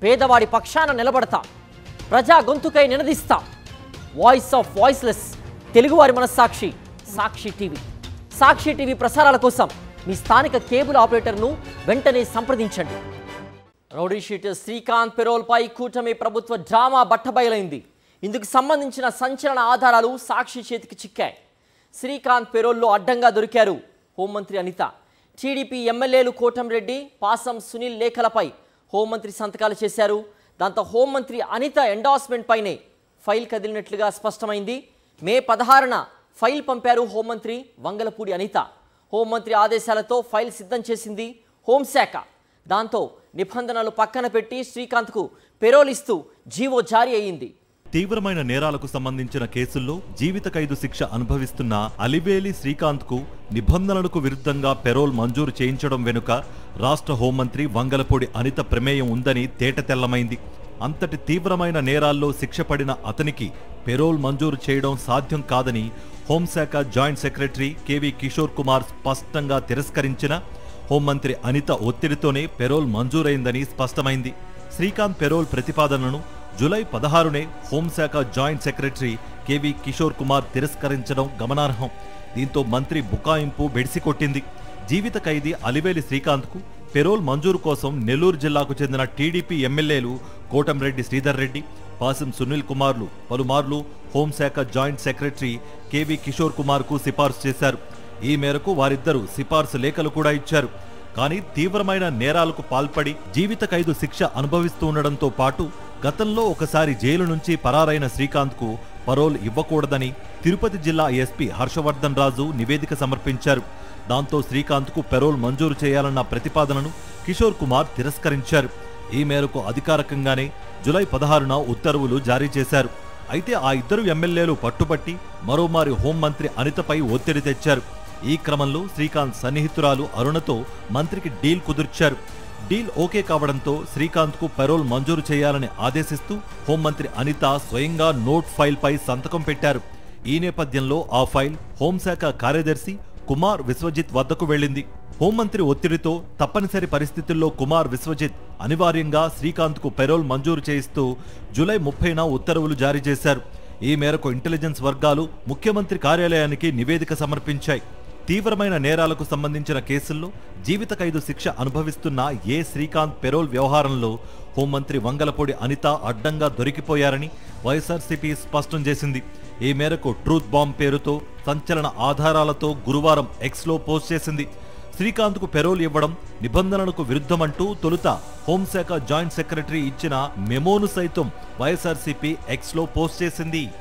పేదవాడి పక్షాన నిలబడతాం, ప్రజా గొంతుకై నినదిస్తాం. వాయిస్ ఆఫ్ వాయిస్లెస్, తెలుగువారి మనస్సాక్షి సాక్షి టీవీ. సాక్షి టీవీ ప్రసారాల కోసం మీ స్థానిక కేబుల్ ఆపరేటర్ను వెంటనే సంప్రదించండి. రౌడీ షీటర్ శ్రీకాంత్ పెరోల్పై కూటమి ప్రభుత్వ డ్రామా బట్టబయలైంది. ఇందుకు సంబంధించిన సంచలన ఆధారాలు సాక్షి చేతికి చిక్కాయి. శ్రీకాంత్ పెరోల్లో అడ్డంగా దొరికారు హోంమంత్రి అనిత. టీడీపీ ఎమ్మెల్యేలు కోటంరెడ్డి, పాసం సునీల్ లేఖలపై హోంమంత్రి సంతకాలు చేశారు. దాంతో హోంమంత్రి అనిత ఎండార్స్మెంట్ పైనే ఫైల్ కదిలినట్లుగా స్పష్టమైంది. మే 16న ఫైల్ పంపారు హోంమంత్రి వంగలపూడి అనిత. హోంమంత్రి ఆదేశాలతో ఫైల్ సిద్ధం చేసింది హోంశాఖ. దాంతో నిబంధనలు పక్కన పెట్టి శ్రీకాంత్కు పెరోల్ ఇస్తూ జీవో జారీ అయ్యింది. తీవ్రమైన నేరాలకు సంబంధించిన కేసుల్లో జీవిత ఖైదు శిక్ష అనుభవిస్తున్న అలివేలి శ్రీకాంత్కు నిబంధనలకు విరుద్ధంగా పెరోల్ మంజూరు చేయించడం వెనుక రాష్ట్ర హోంమంత్రి వంగలపూడి అనిత ప్రమేయం ఉందని తేటతెల్లమైంది. అంతటి తీవ్రమైన నేరాల్లో శిక్ష పడిన అతనికి పెరోల్ మంజూరు చేయడం సాధ్యం కాదని హోంశాఖ joint secretary KV Kishore Kumar స్పష్టంగా తిరస్కరించిన హోంమంత్రి అనిత ఒత్తిడితోనే పెరోల్ మంజూరైందని స్పష్టమైంది. శ్రీకాంత్ పెరోల్ ప్రతిపాదనను జూలై 16నే హోంశాఖ joint secretary KV Kishore Kumar తిరస్కరించడం గమనార్హం. దీంతో మంత్రి బుకాయింపు బెడిసికొట్టింది. జీవిత ఖైదీ అలివేలి శ్రీకాంత్కు పెరోల్ మంజూరు కోసం నెల్లూరు జిల్లాకు చెందిన టీడీపీ ఎమ్మెల్యేలు కోటంరెడ్డి శ్రీధర్ రెడ్డి, పాసం సునీల్ కుమార్లు పలుమార్లు హోంశాఖ జాయింట్ సెక్రటరీ కేవీ కిషోర్ కుమార్కు సిఫార్సు చేశారు. ఈ మేరకు వారిద్దరూ సిఫార్సు లేఖలు కూడా ఇచ్చారు. కానీ తీవ్రమైన నేరాలకు పాల్పడి జీవిత ఖైదు శిక్ష అనుభవిస్తూ ఉండడంతో పాటు గతంలో ఒకసారి జైలు నుంచి పరారైన శ్రీకాంత్కు పరోల్ ఇవ్వకూడదని తిరుపతి జిల్లా ఎస్పీ హర్షవర్ధన్ రాజు నివేదిక సమర్పించారు. దాంతో శ్రీకాంత్కు పెరోల్ మంజూరు చేయాలన్న ప్రతిపాదనను కిషోర్ కుమార్ తిరస్కరించారు. ఈ మేరకు అధికారికంగానే జూలై 16న ఉత్తర్వులు జారీ చేశారు. అయితే ఆ ఇద్దరు ఎమ్మెల్యేలు పట్టుబట్టి మరోమారి హోంమంత్రి అనితపై ఒత్తిడి తెచ్చారు. ఈ క్రమంలో శ్రీకాంత్ సన్నిహితురాలు అరుణతో మంత్రికి డీల్ కుదుర్చారు. డీల్ ఓకే కావడంతో శ్రీకాంత్కు పెరోల్ మంజూరు చేయాలని ఆదేశిస్తూ హోంమంత్రి అనిత స్వయంగా నోట్ ఫైల్పై సంతకం పెట్టారు. ఈ నేపథ్యంలో ఆ ఫైల్ హోంశాఖ కార్యదర్శి కుమార్ విశ్వజిత్ వద్దకు వెళ్లింది. హోంమంత్రి ఒత్తిడితో తప్పనిసరి పరిస్థితుల్లో కుమార్ విశ్వజిత్ అనివార్యంగా శ్రీకాంత్కు పెరోల్ మంజూరు చేయిస్తూ జూలై 30న ఉత్తర్వులు జారీ చేశారు. ఈ మేరకు ఇంటెలిజెన్స్ వర్గాలు ముఖ్యమంత్రి కార్యాలయానికి నివేదిక సమర్పించాయి. తీవ్రమైన నేరాలకు సంబంధించిన కేసుల్లో జీవిత ఖైదు శిక్ష అనుభవిస్తున్న శ్రీకాంత్ పెరోల్ వ్యవహారంలో హోంమంత్రి వంగలపూడి అనిత అడ్డంగా దొరికిపోయారని వైఎస్ఆర్సీపీ స్పష్టం చేసింది. ఈ మేరకు ట్రూత్ బాంబ్ పేరుతో సంచలన ఆధారాలతో గురువారం ఎక్స్లో పోస్ట్ చేసింది. శ్రీకాంత్కు పెరోల్ ఇవ్వడం నిబంధనలకు విరుద్ధమంటూ తొలుత హోంశాఖ జాయింట్ సెక్రటరీ ఇచ్చిన మెమోను సైతం వైఎస్ఆర్సీపీ ఎక్స్లో పోస్ట్ చేసింది.